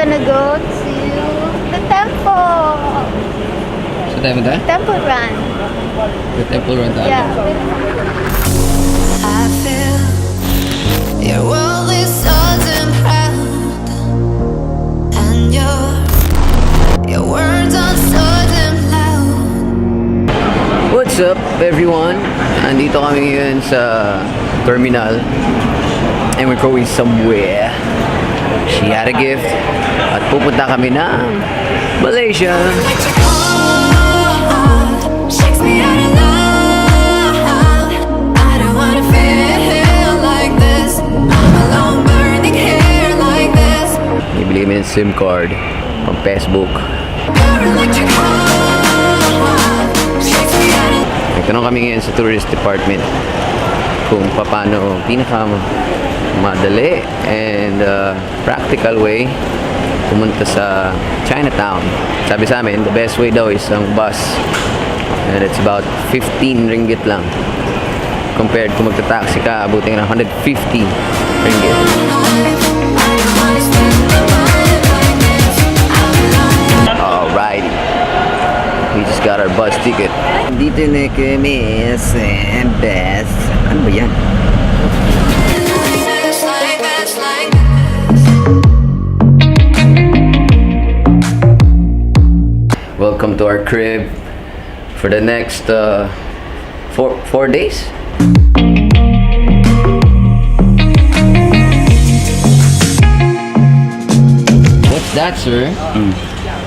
gonna go to the temple. Sa tayo ba? Temple run. The temple run tayo. Yeah. I feel your world is sudden proud, and your words are sudden loud. What's up everyone? Andito kami ngayon sa terminal and we're going somewhere. She had a gift at pupunta kami ng Malaysia. Shakes me out of love. I don't wanna feel like this. I'm alone burning here like this. Bibili kami ng SIM card pang Facebook. Your electric heart shakes me out of. Nagtanong kami ngayon sa tourist department kung paano madali and practical way pumunta sa Chinatown. Sabi sa amin, the best way daw is ang bus. And it's about 15 ringgit lang. Compared kung magta-taxi ka, abutin ng 150 ringgit. Alrighty. We just got our bus ticket. Dito na kami sa bus. Ano ba yan? Welcome to our crib for the next 4 days. What's that, sir?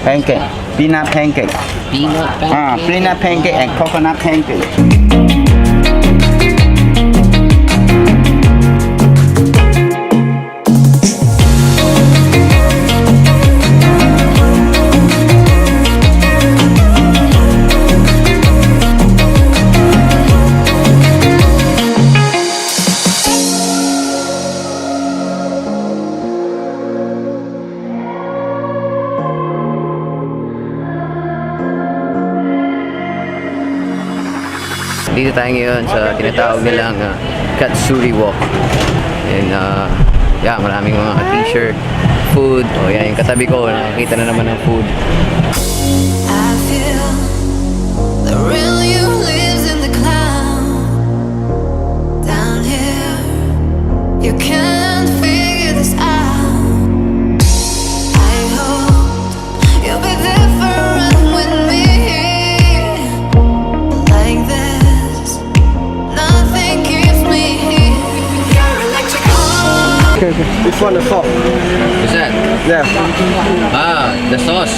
Pancake, peanut pancake. Peanut pancake. Peanut pancake and coconut pancake. Dito tayo ngayon sa tinatawag nilang Katsuri Walk. And yeah, maraming mga t-shirt, food. O yan, yung katabi ko, nakakita na naman ng food. I feel the real you lives in the cloud. Down here, you can't figure this out. I hope you'll be different with me. Like this, nothing keeps me here. Your electric heart. This one is soft. What's that? Yeah, The sauce.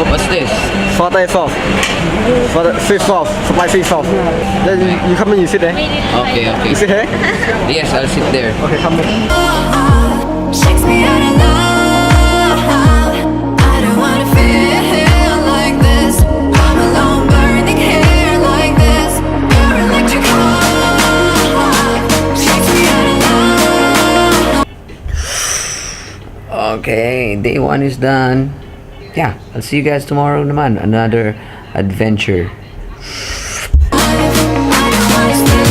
What's this? salted sauce. For the fish sauce, spicy sauce. Then you come in, you sit there. Okay, okay. You sit here. Yes, I'll sit there. Okay, come in. Shakes me out of love. I don't wanna feel like this. I'm alone burning here like this. Your electric heart shakes me out of love. Okay, day 1 is done. Yeah, I'll see you guys tomorrow naman. Another adventure. I don't wanna stay